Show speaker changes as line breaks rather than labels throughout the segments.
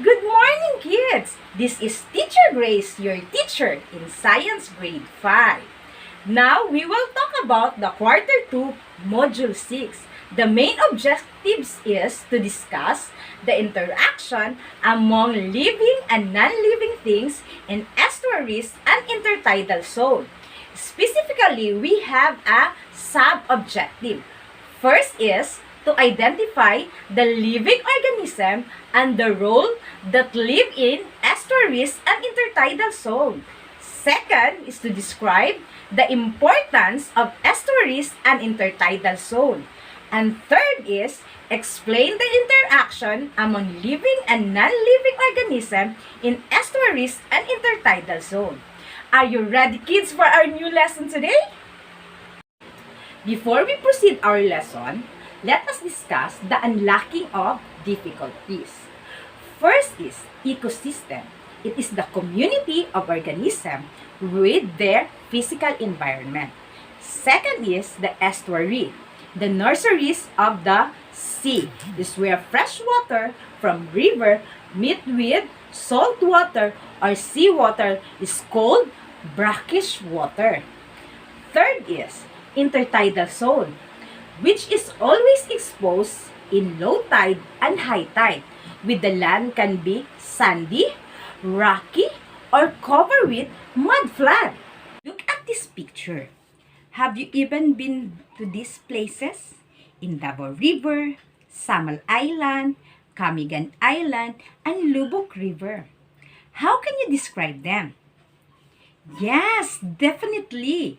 Good morning, kids! This is Teacher Grace, your teacher in Science Grade 5. Now, we will talk about the Quarter 2, Module 6. The main objectives is to discuss the interaction among living and non-living things in estuaries and intertidal zone. Specifically, we have a sub-objective. First is to identify the living organism and the role that live in estuaries and intertidal zone. Second is to describe the importance of estuaries and intertidal zone. And third is explain the interaction among living and non-living organisms in estuaries and intertidal zone. Are you ready, kids, for our new lesson today? Before we proceed our lesson, let us discuss the unlocking of difficulties. First is ecosystem. It is the community of organisms with their physical environment. Second is the estuary, the nurseries of the sea. This is where fresh water from river meet with salt water or seawater is called brackish water. Third is intertidal zone, which is always exposed in low tide and high tide, with the land can be sandy, rocky, or covered with mud flat. Look at this picture. Have you even been to these places? In Davao River, Samal Island, Camigan Island, and Lubbock River. How can you describe them? Yes, definitely.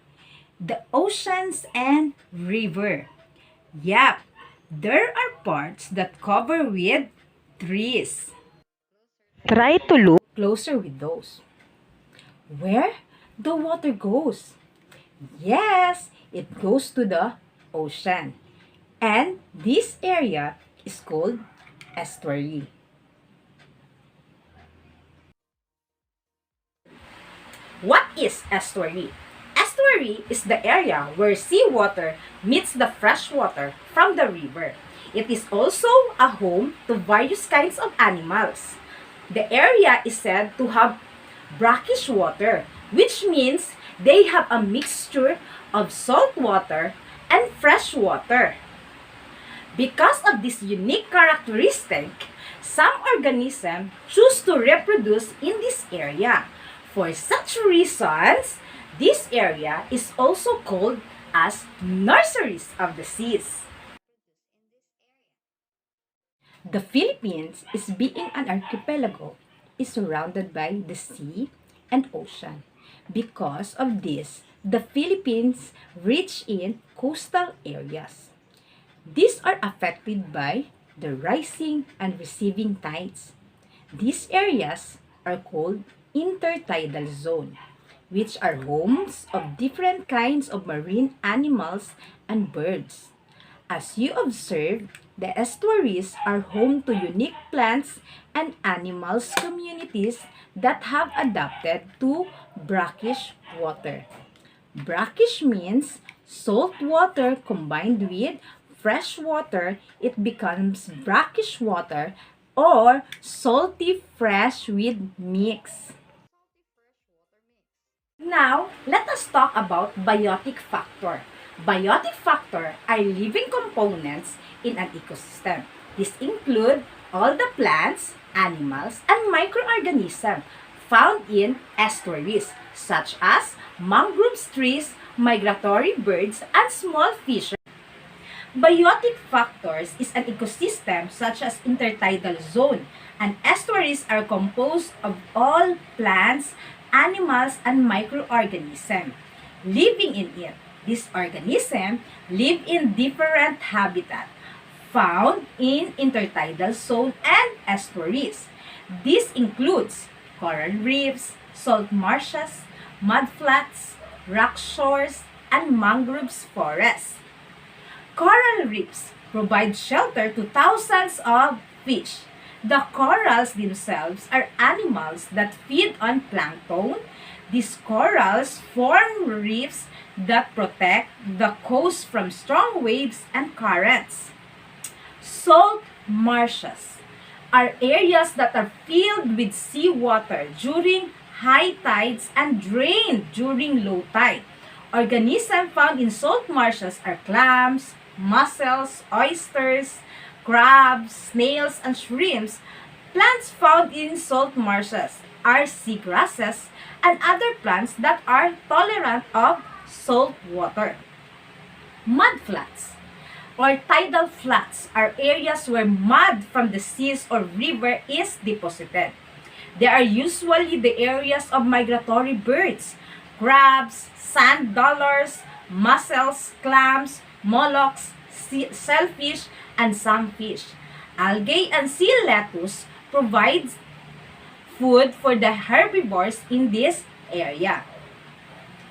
The oceans and river. Yep, there are parts that cover with trees.
Try to look
Closer with those. Where the water goes? Yes, it goes to the ocean. And this area is called estuary. What is estuary? Estuary is the area where seawater meets the fresh water from the river. It is also a home to various kinds of animals. The area is said to have brackish water, which means they have a mixture of salt water and fresh water. Because of this unique characteristic, some organisms choose to reproduce in this area. For such reasons, this area is also called as nurseries of the seas. The Philippines, is being an archipelago, is surrounded by the sea and ocean. Because of this, the Philippines rich in coastal areas. These are affected by the rising and receiving tides. These areas are called intertidal zone, which are homes of different kinds of marine animals and birds. As you observe, the estuaries are home to unique plants and animals communities that have adapted to brackish water. Brackish means salt water combined with fresh water, it becomes brackish water or salty fresh with mix. Now, let us talk about biotic factor. Biotic factor are living components in an ecosystem. These include all the plants, animals, and microorganisms found in estuaries, such as mangrove trees, migratory birds, and small fish. Biotic factors is an ecosystem such as intertidal zone, and estuaries are composed of all plants, animals, and microorganisms living in it. These organisms live in different habitats found in intertidal zone and estuaries. This includes coral reefs, salt marshes, mudflats, rock shores, and mangroves forests. Coral reefs provide shelter to thousands of fish. The corals themselves are animals that feed on plankton. These corals form reefs that protect the coast from strong waves and currents. Salt marshes are areas that are filled with seawater during high tides and drained during low tide. Organisms found in salt marshes are clams, mussels, oysters, crabs, snails, and shrimps. Plants found in salt marshes are seagrasses and other plants that are tolerant of salt water. Mudflats or tidal flats are areas where mud from the seas or river is deposited. They are usually the areas of migratory birds, crabs, sand dollars, mussels, clams, mollusks, shellfish, and some fish. Algae and sea lettuce provides food for the herbivores in this area.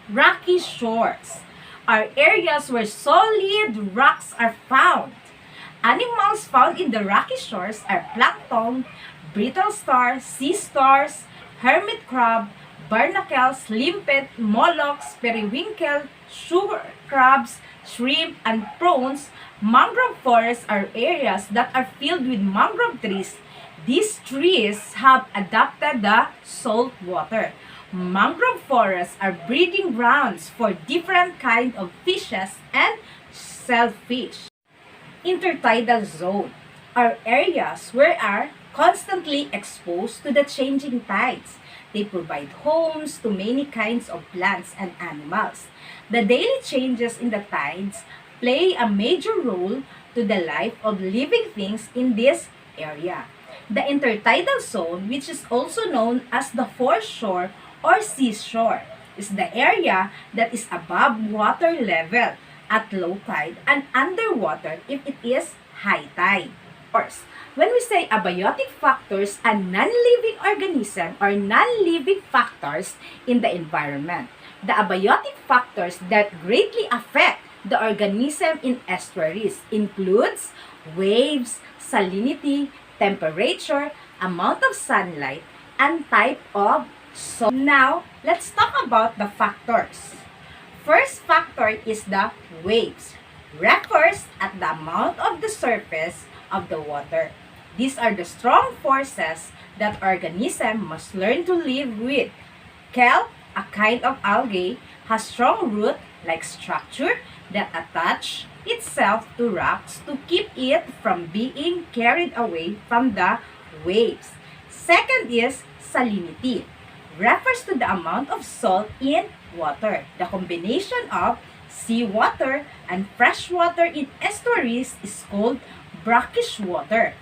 Rocky shores are areas where solid rocks are found. Animals found in the rocky shores are plankton, brittle stars, sea stars, hermit crab, barnacles, limpet, mollusks, periwinkle, sugar crabs, shrimp, and prawns. Mangrove forests are areas that are filled with mangrove trees. These trees have adapted the salt water. Mangrove forests are breeding grounds for different kinds of fishes and shellfish. Intertidal zone are areas where are constantly exposed to the changing tides. They provide homes to many kinds of plants and animals. The daily changes in the tides play a major role to the life of living things in this area. The intertidal zone, which is also known as the foreshore or seashore, is the area that is above water level at low tide and underwater if it is high tide. Of course, when we say abiotic factors and non-living organism or non-living factors in the environment, the abiotic factors that greatly affect the organism in estuaries includes waves, salinity, temperature, amount of sunlight, and type of soil. Now, let's talk about the factors. First factor is the waves. Refers at the amount of the surface of the water. These are the strong forces that organisms must learn to live with. Kelp, a kind of algae, has strong root-like structure that attach itself to rocks to keep it from being carried away from the waves. Second is salinity. Refers to the amount of salt in water. The combination of seawater and fresh water in estuaries is called brackish water.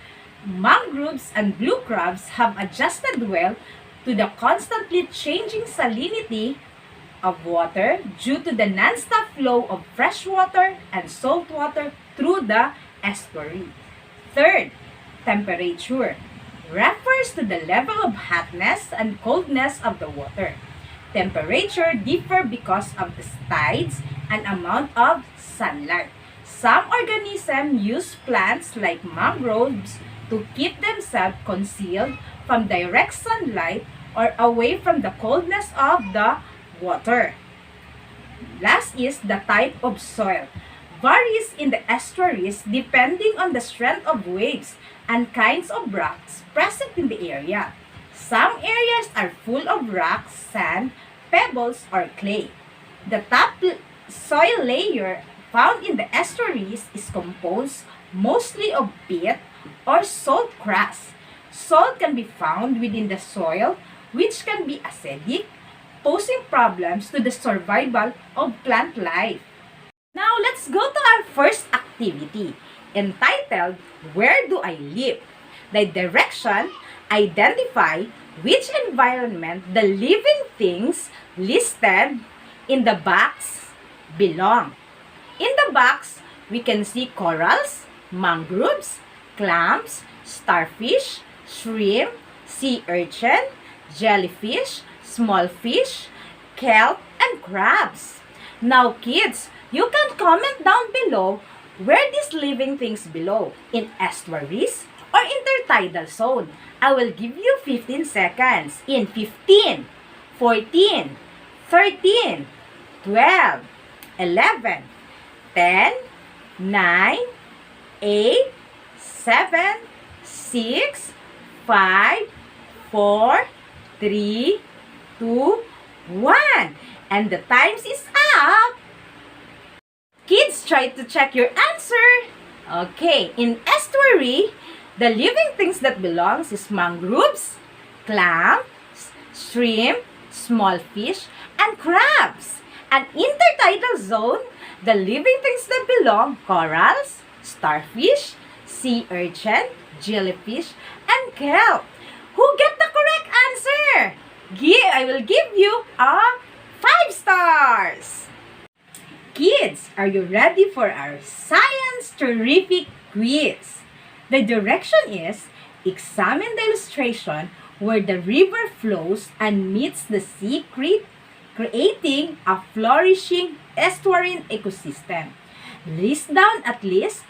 Mangroves and blue crabs have adjusted well to the constantly changing salinity of water due to the non-stop flow of fresh water and salt water through the estuary. Third, temperature. Refers to the level of hotness and coldness of the water. Temperature differ because of the tides and amount of sunlight. Some organisms use plants like mangroves to keep themselves concealed from direct sunlight or away from the coldness of the water. Last is the type of soil. Varies in the estuaries depending on the strength of waves and kinds of rocks present in the area. Some areas are full of rocks, sand, pebbles, or clay. The top soil layer found in the estuaries is composed mostly of peat or salt crust. Salt can be found within the soil, which can be acidic, posing problems to the survival of plant life. Now, let's go to our first activity, entitled, Where Do I Live? The direction, identify which environment the living things listed in the box belong. In the box, we can see corals, mangroves, clams, starfish, shrimp, sea urchin, jellyfish, small fish, kelp, and crabs. Now, kids, you can comment down below where these living things belong, in estuaries or intertidal zone. I will give you 15 seconds. In 15, 14, 13, 12, 11, 10, 9, 8, 7, 6, 5, 4, 3, 2, 1. And the times is up. Kids, try to check your answer. Okay, in estuary, the living things that belongs is mangroves, clams, shrimp, small fish, and crabs. And intertidal zone, the living things that belong, corals, starfish, sea urchin, jellyfish, and kelp. Who get the correct answer? I will give you a 5 stars. Kids, are you ready for our science terrific quiz? The direction is, examine the illustration where the river flows and meets the sea, creating a flourishing estuarine ecosystem. List down at least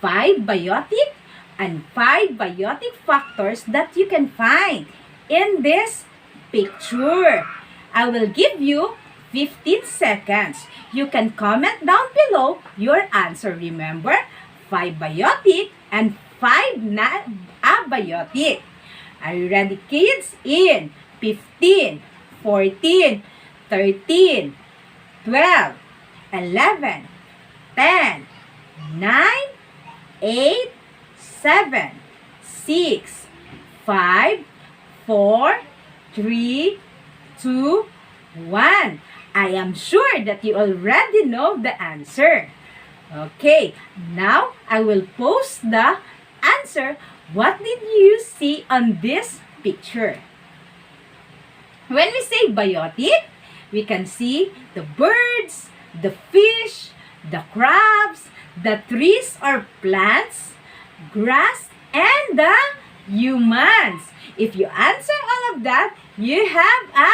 5 biotic and 5 biotic factors that you can find in this picture. I will give you 15 seconds. You can comment down below your answer. Remember, 5 biotic and 5 abiotic. Are you ready, kids? In 15, 14, 13, 12, 11, 10, 9, 8, 7, 6, 5, 4, 3, 2, 1. I am sure that you already know the answer. Okay, now I will post the answer. What did you see on this picture? When we say biotic, we can see the birds, the fish, the crabs, the trees or plants, grass, and the humans. If you answer all of that, you have a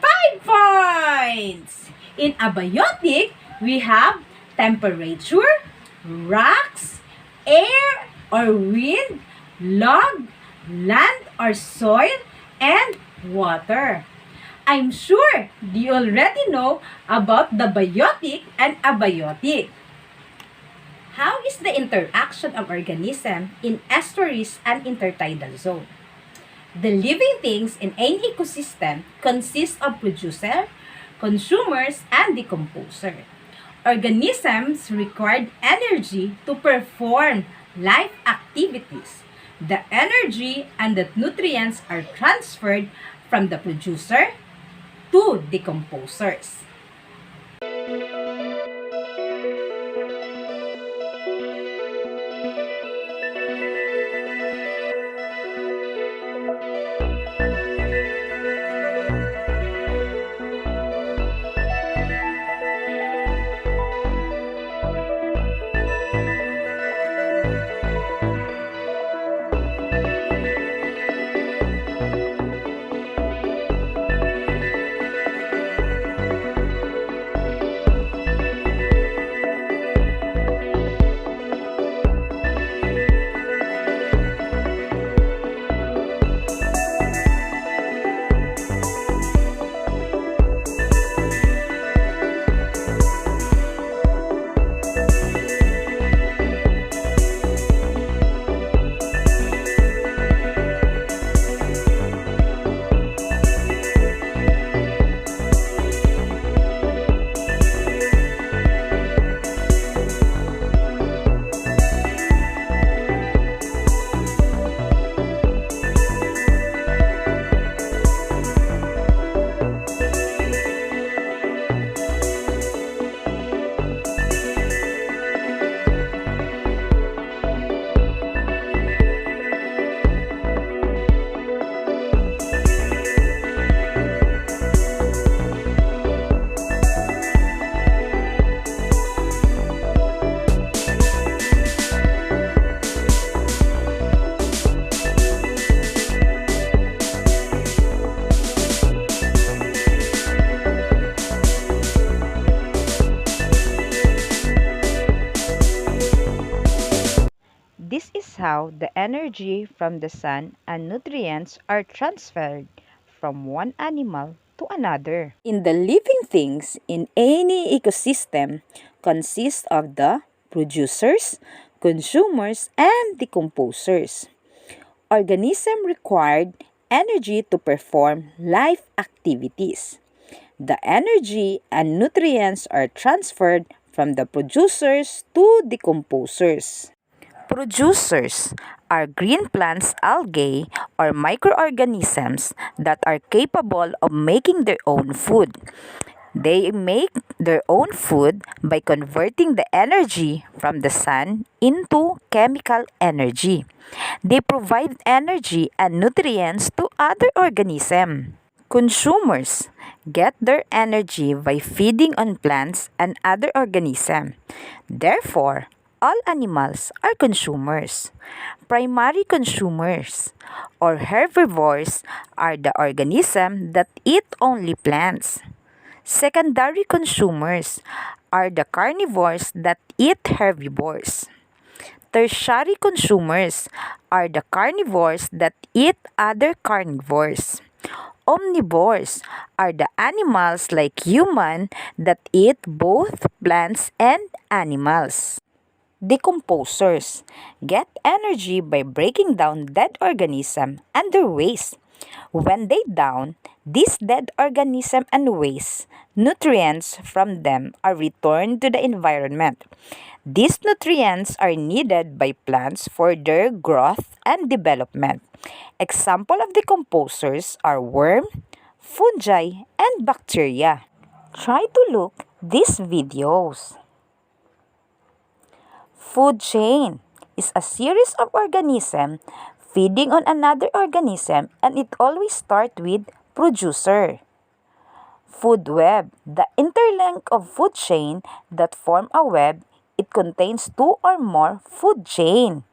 5 points. In abiotic, we have temperature, rocks, air or wind, log, land or soil, and water. I'm sure you already know about the biotic and abiotic. How is the interaction of organisms in estuaries and intertidal zone? The living things in any ecosystem consist of producer, consumers, and decomposer. Organisms require energy to perform life activities. The energy and the nutrients are transferred from the producer to decomposers.
This is how the energy from the sun and nutrients are transferred from one animal to another.
In the living things in any ecosystem consist of the producers, consumers, and decomposers.
organism required energy to perform life activities. The energy and nutrients are transferred from the producers to decomposers. Producers are green plants, algae, or microorganisms that are capable of making their own food. They make their own food by converting the energy from the sun into chemical energy. They provide energy and nutrients to other organisms. Consumers get their energy by feeding on plants and other organisms. Therefore, all animals are consumers. Primary consumers or herbivores are the organisms that eat only plants. Secondary consumers are the carnivores that eat herbivores. Tertiary consumers are the carnivores that eat other carnivores. Omnivores are the animals like human that eat both plants and animals. Decomposers get energy by breaking down dead organisms and their waste. When they down these dead organisms and waste, nutrients from them are returned to the environment. These nutrients are needed by plants for their growth and development. Example of decomposers are worm, fungi, and bacteria. Try to look these videos. Food chain is a series of organisms feeding on another organism, and it always starts with producer. Food web, the interlink of food chain that form a web. It contains two or more food chain.